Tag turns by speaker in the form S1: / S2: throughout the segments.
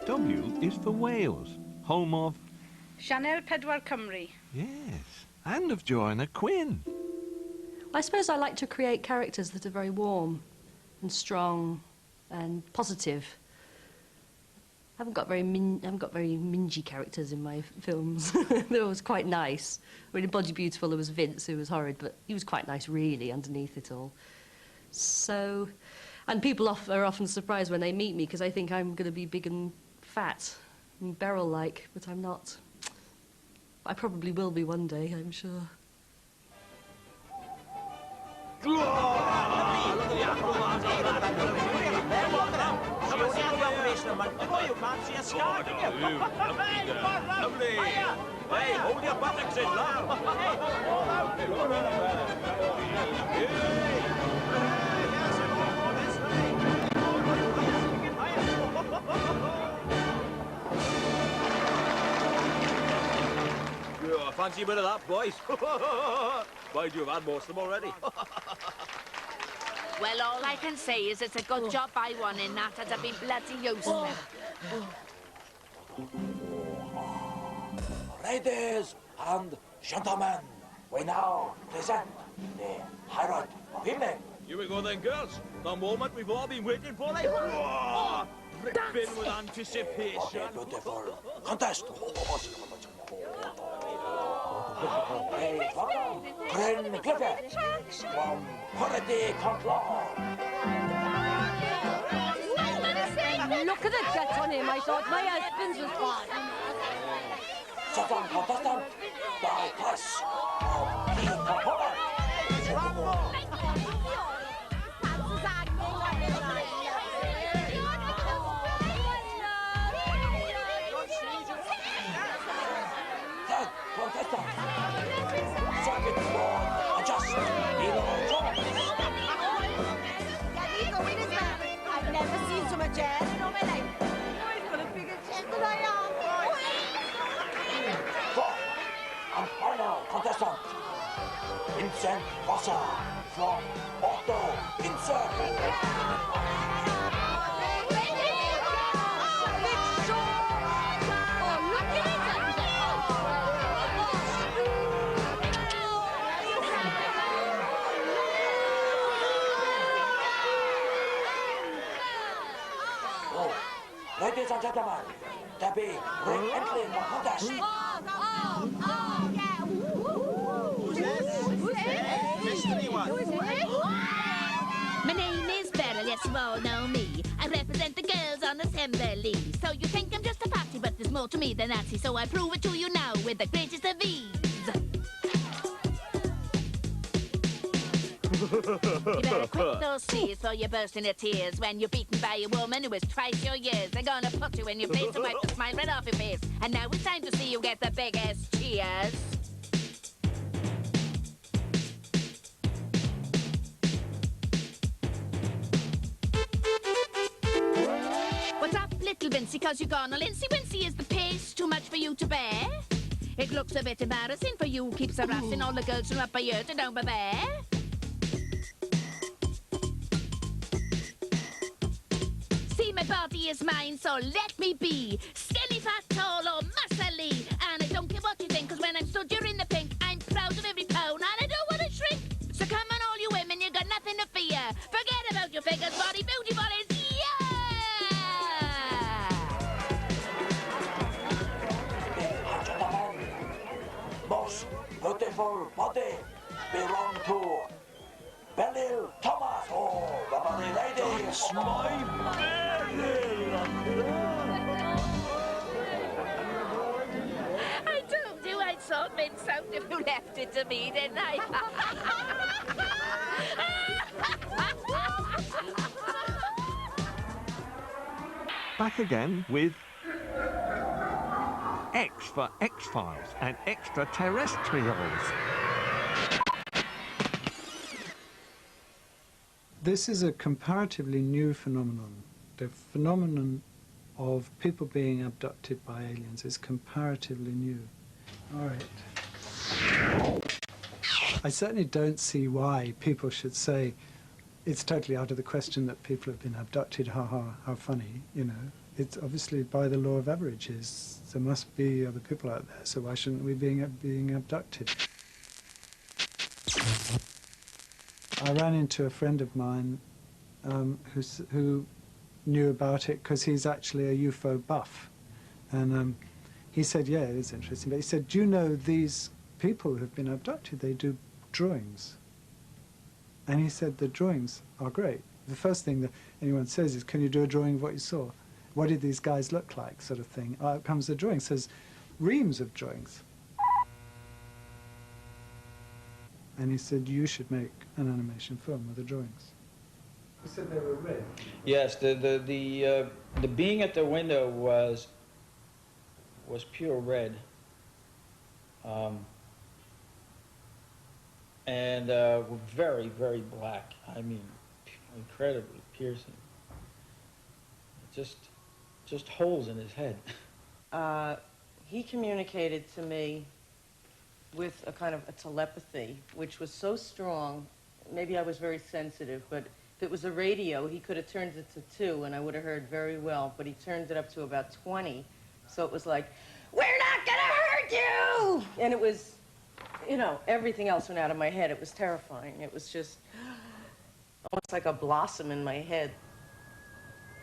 S1: W is for Wales, home of...
S2: Sianel Pedwar Cymru.
S1: Yes, and of Joanna Quinn.
S3: I suppose I like to create characters that are very warm and strong and positive. I haven't got very mingy characters in my films. They're always quite nice. I mean, in Body Beautiful there was Vince, who was horrid, but he was quite nice, really, underneath it all. So, and people are often surprised when they meet me because they think I'm going to be big and fat and Beryl-like, but I'm not. I probably will be one day, I'm sure.
S4: You can't see a scar, can you? Lovely. Hey, hold your buttocks in, love. Fancy a bit of that, boys? Mind you, have had most of them already.
S5: Well, all I can say is it's a good job I won in that, as I've been bloody useless.
S6: Ladies and gentlemen, we now present the Herod of Evening.
S4: Here we go then, girls. The moment we've all been waiting for, like... Dripping with anticipation.
S6: Okay, beautiful contest. Please welcome Bryn Griffith from Quality Control.
S3: Look at the gut on him. I thought my husband's was fine.
S6: Second contestant, the price of key component. Third contestant, circuit board adjust,
S7: I've never seen so much air in all my life. Oh, he's got a bigger chest than I am.
S6: Fourth and final contestant, Vincent Wasser from Otto Vincent. Ladies and gentlemen, there be re-entering the contest.
S5: My name is Beryl, yes, you all know me. I represent the girls on assembly. So you think I'm just a party, but there's more to me than that. So I prove it to you now with the greatest of ease. You better quit those sleeves for you burst into tears when you're beaten by a woman who is twice your years. They're gonna put you in your place and wipe the smile right off your face. And now it's time to see you get the biggest cheers. What's up, little Vincy? 'Cause you're gone all incy-wincy. Is the pace too much for you to bear? It looks a bit embarrassing for you. Keeps harassing all the girls from up by here to down by there. My body is mine, so let me be. Skinny, fat, tall, or muscly. And I don't care what you think, 'cause when I'm stood, you're in the pink. I'm proud of every pound, and I don't want to shrink. So come on, all you women, you got nothing to fear. Forget about your figures, body, beauty, bodies,
S6: And gentlemen, most beautiful body belong to Beryl Thomas. Oh, the body lady.
S4: That's my Beryl.
S5: I told you I'd sort Vince out if you left it to me, didn't I?
S1: Back again with... X for X-Files and Extraterrestrials.
S8: This is a comparatively new phenomenon. The phenomenon of people being abducted by aliens is comparatively new. All right. I certainly don't see why people should say it's totally out of the question that people have been abducted, ha ha, how funny, you know. it's obviously by the law of averages. There must be other people out there, so why shouldn't we be being abducted? I ran into a friend of mine who knew about it because he's actually a UFO buff. And he said, yeah, it is interesting. But he said, do you know these people who've been abducted, they do drawings. And he said, the drawings are great. The first thing that anyone says is, can you do a drawing of what you saw? What did these guys look like, sort of thing. Out comes the drawing. Says, reams of drawings. And he said, you should make an animation film with the drawings. He said they were red.
S9: Yes, the being at the window was pure red, and very, very black. I mean, incredibly piercing. Just holes in his head.
S7: He communicated to me with a kind of a telepathy, which was so strong. Maybe I was very sensitive, but if it was a radio, he could have turned it to 2, and I would have heard very well, but he turned it up to about 20, so it was like, we're not gonna hurt you! And it was, you know, everything else went out of my head. It was terrifying. It was just almost like a blossom in my head.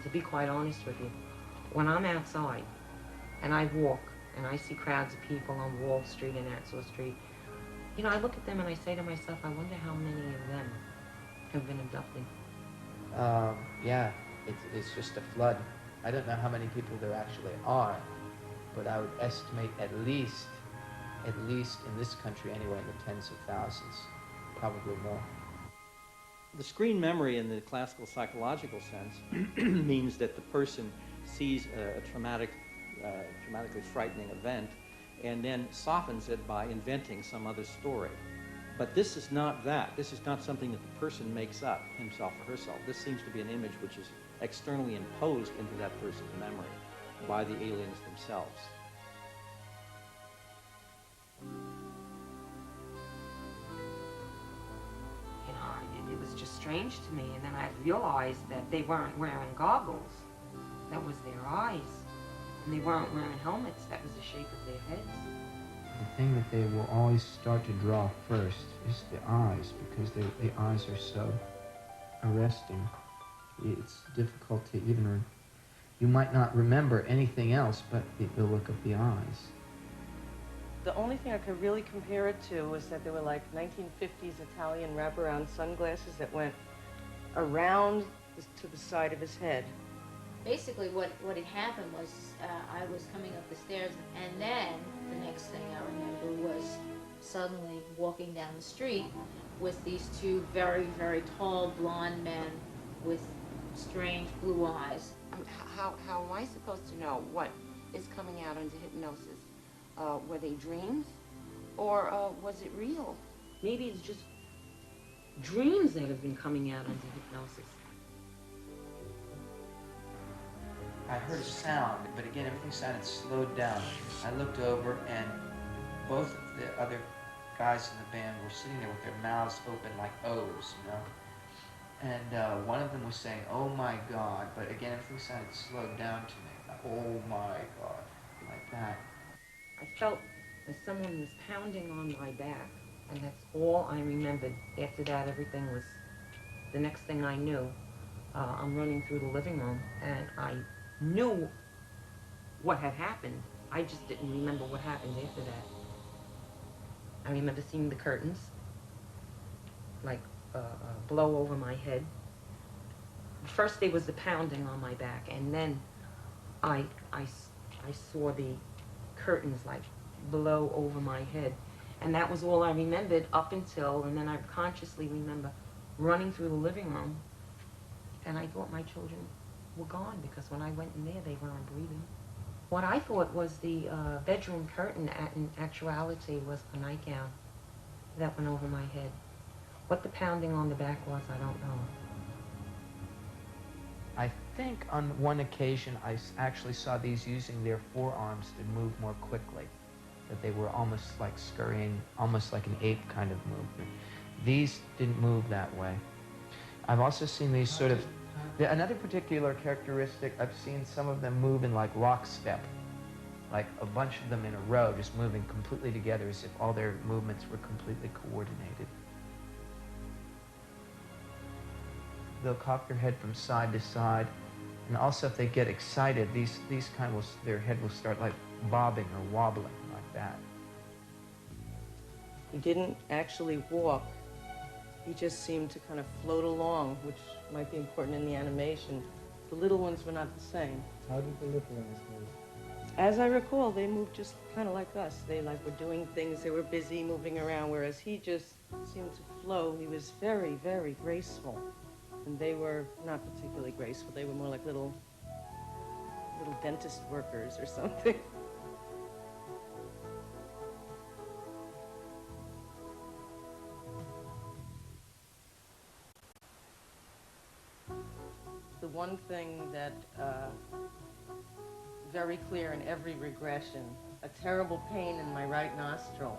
S10: To be quite honest with you, when I'm outside and I walk and I see crowds of people on Wall Street and Axel Street, you know, I look at them and I say to myself, I wonder how many of them have been abducted.
S11: Yeah, it's just a flood. I don't know how many people there actually are, but I would estimate at least in this country anyway, in the tens of thousands, probably more.
S12: The screen memory in the classical psychological sense means that the person sees a traumatically frightening event and then softens it by inventing some other story. But this is not that. This is not something that the person makes up, himself or herself. This seems to be an image which is externally imposed into that person's memory by the aliens themselves.
S10: You know, it was just strange to me, and then I realized that they weren't wearing goggles. That was their eyes. And they weren't wearing helmets. That was the shape of their heads.
S11: The thing that they will always start to draw first is the eyes, because the eyes are so arresting. It's difficult to even, you might not remember anything else but the look of the eyes.
S7: The only thing I could really compare it to was that there were like 1950s Italian wraparound sunglasses that went around to the side of his head.
S5: Basically, what had happened was I was coming up the stairs, and then the next thing I remember was suddenly walking down the street with these two very, very tall blonde men with strange blue eyes.
S13: How am I supposed to know what is coming out under hypnosis? Were they dreams, or was it real?
S10: Maybe it's just dreams that have been coming out under hypnosis.
S11: I heard a sound, but again, everything sounded slowed down. I looked over, and both of the other guys in the band were sitting there with their mouths open like O's, you know? And one of them was saying, oh my God, but again, everything sounded slowed down to me. Oh my God, like that.
S10: I felt as someone was pounding on my back, and that's all I remembered. After that, everything was, the next thing I knew, I'm running through the living room, and I knew what had happened. I just didn't remember what happened after that. I remember seeing the curtains, like, blow over my head. First there was the pounding on my back, and then I saw the curtains, like, blow over my head. And that was all I remembered up until, and then I consciously remember running through the living room, and I thought my children were gone, because when I went in there, they weren't breathing. What I thought was the bedroom curtain, in actuality, was a nightgown that went over my head. What the pounding on the back was, I don't know.
S11: I think on one occasion I actually saw these using their forearms to move more quickly, that they were almost like scurrying, almost like an ape kind of movement. These didn't move that way. I've also seen these sort of Another particular characteristic, I've seen some of them move in like lockstep, like a bunch of them in a row, just moving completely together as if all their movements were completely coordinated. They'll cock their head from side to side, and also if they get excited, these kind will, their head will start like bobbing or wobbling like that.
S7: He didn't actually walk. He just seemed to kind of float along, which might be important in the animation. The little ones were not the same.
S8: How did the little ones move?
S7: As I recall, they moved just kind of like us. They like were doing things, they were busy moving around, whereas he just seemed to flow. He was very, very graceful. And they were not particularly graceful. They were more like little dentist workers or something. The one thing that very clear in every regression, a terrible pain in my right nostril.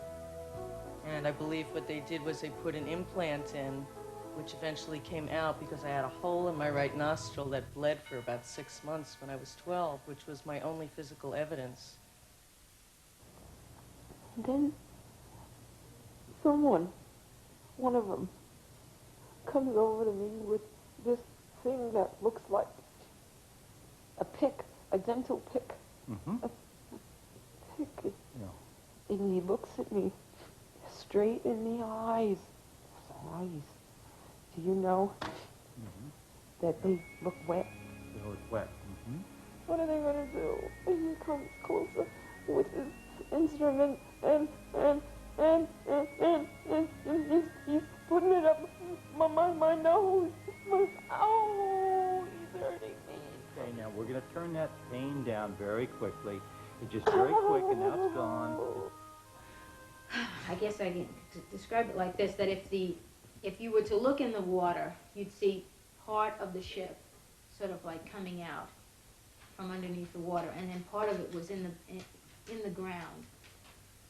S7: And I believe what they did was they put an implant in, which eventually came out because I had a hole in my right nostril that bled for about 6 months when I was 12, which was my only physical evidence.
S14: And then someone, one of them, comes over to me with this thing that looks like a pick, a dental pick.
S15: Mm-hmm.
S14: A pick.
S15: Yeah.
S14: And he looks at me straight in the eyes. Eyes. Do you know that they look wet?
S15: They look wet. Mm-hmm.
S14: What are they going to do? And he comes closer with his instrument and he's putting it up my nose. Oh, he's hurting me.
S15: Okay, now we're going to turn that pain down very quickly. It's just very quick, and now it's gone.
S16: I guess I can describe it like this, that if you were to look in the water, you'd see part of the ship sort of like coming out from underneath the water, and then part of it was in the ground.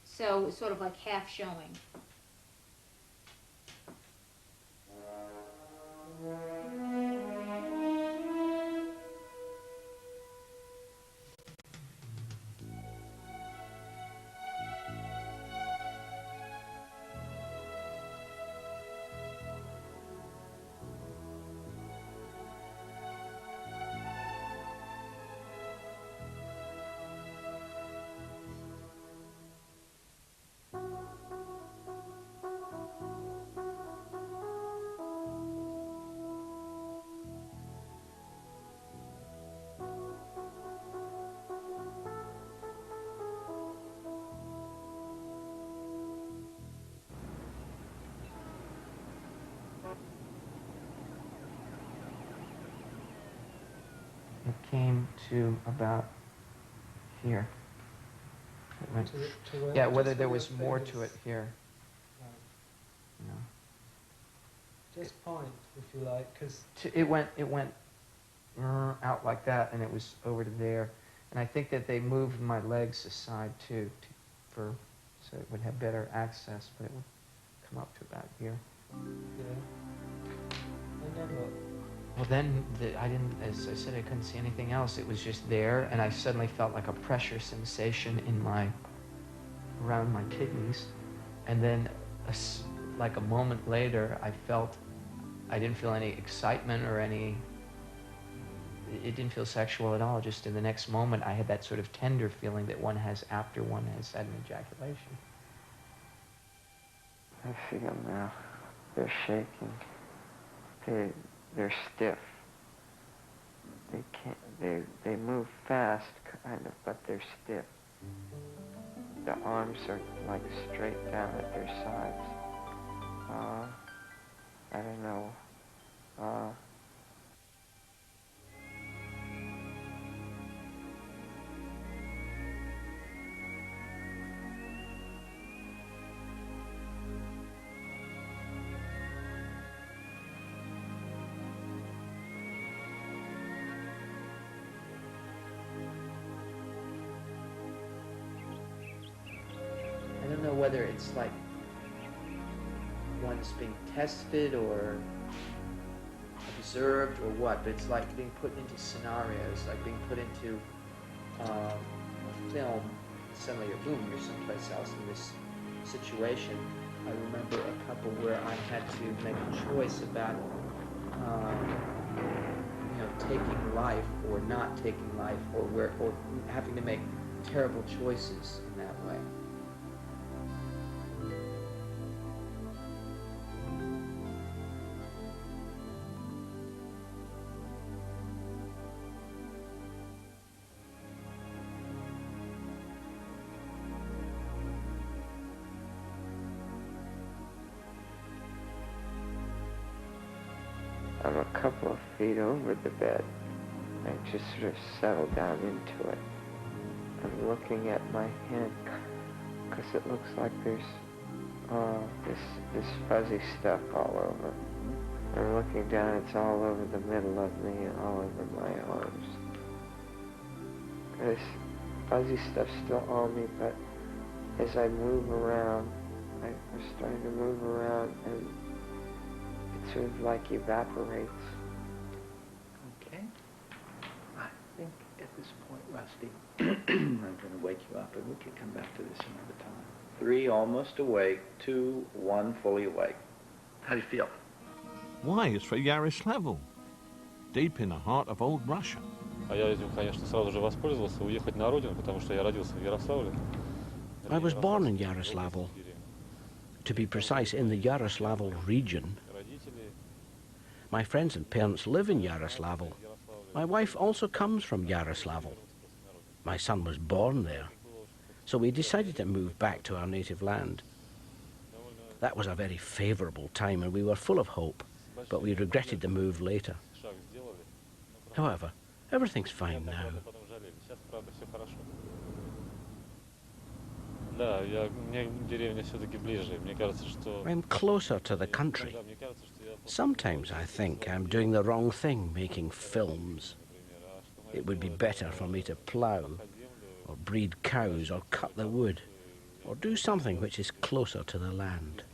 S16: So it was sort of like half showing.
S11: It came to about here. It went,
S8: To where-
S11: yeah, whether
S8: just
S11: there
S8: where
S11: was
S8: your
S11: more
S8: fingers-
S11: to it here.
S8: Right.
S11: You know.
S8: Just point, if you like, because
S11: It went out like that, and it was over to there. And I think that they moved my legs aside too, so it would have better access, but it would come up to about here.
S8: yeah. And then what?
S11: Well, then I didn't, as I said, I couldn't see anything else. It was just there, and I suddenly felt like a pressure sensation around my kidneys, and then like a moment later, I didn't feel any excitement or it didn't feel sexual at all. Just in the next moment, I had that sort of tender feeling that one has after one has had an ejaculation. I see them now. They're shaking. They're stiff. They can't. They move fast, kind of, but they're stiff. The arms are like straight down at their sides. I don't know. I don't know whether it's like one's being tested or observed or what, but it's like being put into scenarios, like being put into a film. Suddenly you're someplace else in this situation. I remember a couple where I had to make a choice about, taking life or not taking life, or having to make terrible choices in that way.
S14: I'm a couple of feet over the bed. I just sort of settle down into it. I'm looking at my hand because it looks like there's this fuzzy stuff all over. I'm looking down, it's all over the middle of me and all over my arms. This fuzzy stuff's still on me, but as I move around, I'm starting to move around, and it sort of like evaporates.
S12: Okay. I think at this point, Rusty, I'm going to wake you up, and we can come back to this another time. 3 almost awake, 2, 1 fully awake. How do you feel?
S1: Y is for Yaroslavl, deep in the heart of old Russia.
S17: А я этим, конечно, сразу же воспользовался, уехать на родину, потому что я родился в Ярославле.
S18: I was born in Yaroslavl. To be precise, in the Yaroslavl region. My friends and parents live in Yaroslavl. My wife also comes from Yaroslavl. My son was born there. So we decided to move back to our native land. That was a very favorable time and we were full of hope, but we regretted the move later. However, everything's fine now. I'm closer to the country. Sometimes I think I'm doing the wrong thing making films. It would be better for me to plough, or breed cows, or cut the wood, or do something which is closer to the land.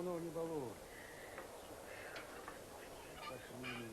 S15: Ну, не балуй. Пошли.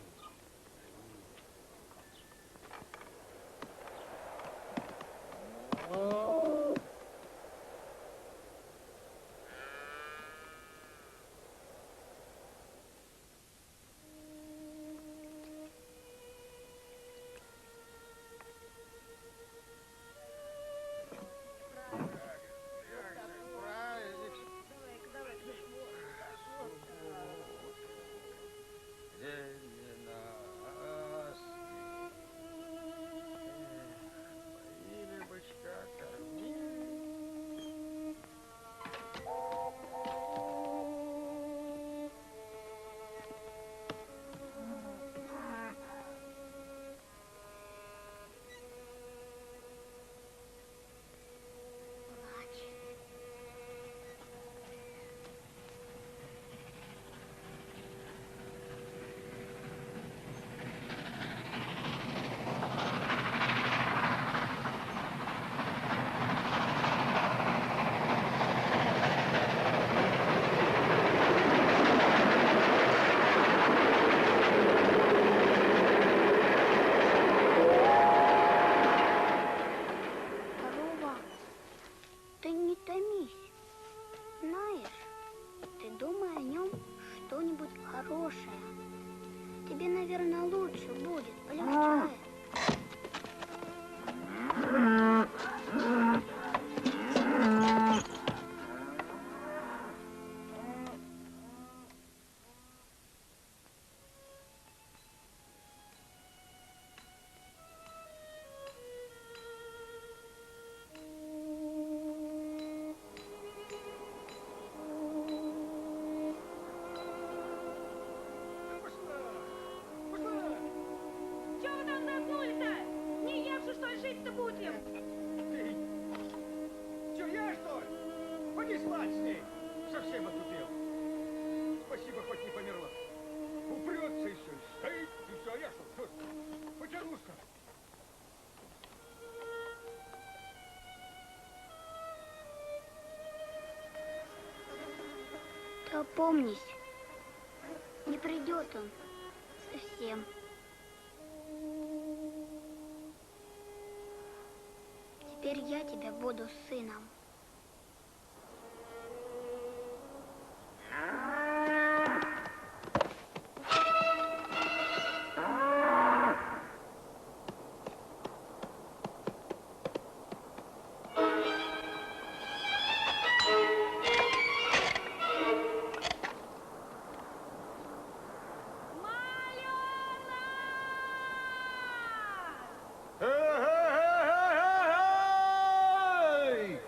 S19: Корова, ты не томись. Знаешь, ты думай о нем что-нибудь хорошее. Тебе, наверное, лучше будет, полегчает.
S5: Чего вы там заснули-то? Не евши, что ли, жить-то будем?
S4: Че, я, что ли? Поди спать с ней. Совсем отупел. Спасибо, хоть не померла. Упрется еще. Стоит. И все, а я что? Потянусь-ка.
S19: Ты опомнись. Не придет он. Совсем. Теперь я тебя буду сыном.
S4: Эй!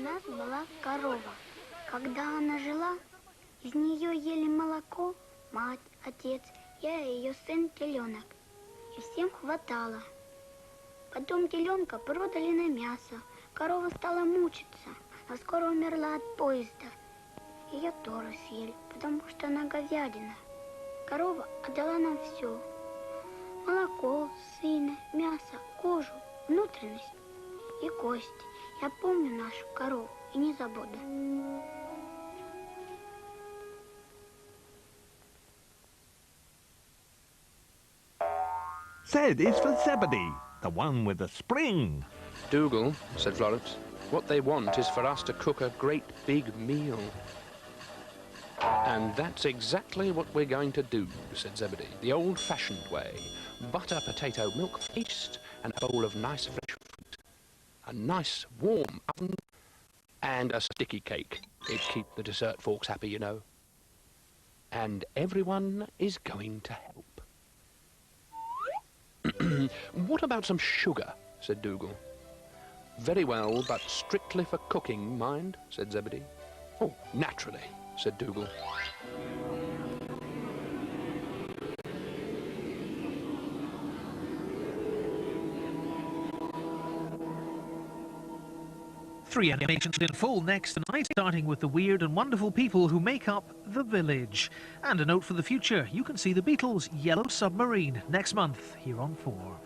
S19: нас была корова. Когда она жила, из нее ели молоко мать, отец, я и ее сын теленок. И всем хватало. Потом теленка продали на мясо. Корова стала мучиться, а скоро умерла от поезда. Ее тоже съели, потому что она говядина. Корова отдала нам все. Молоко, сына, мясо, кожу, внутренность и кости. Я помню нашу корову и не забуду.
S1: Z is for Zebedee, the one with the spring.
S20: Dougal, said Florence, what they want is for us to cook a great big meal. And that's exactly what we're going to do, said Zebedee, the old-fashioned way. Butter, potato, milk paste, and a bowl of nice fresh fruit. A nice warm oven, and a sticky cake. It'd keep the dessert forks happy, you know. And everyone is going to help. What about some sugar, said Dougal. Very well, but strictly for cooking, mind, said Zebedee. Oh, naturally, said Dougal.
S21: Three animations in full next tonight, starting with the weird and wonderful people who make up The Village. And a note for the future, you can see the Beatles' Yellow Submarine next month here on 4.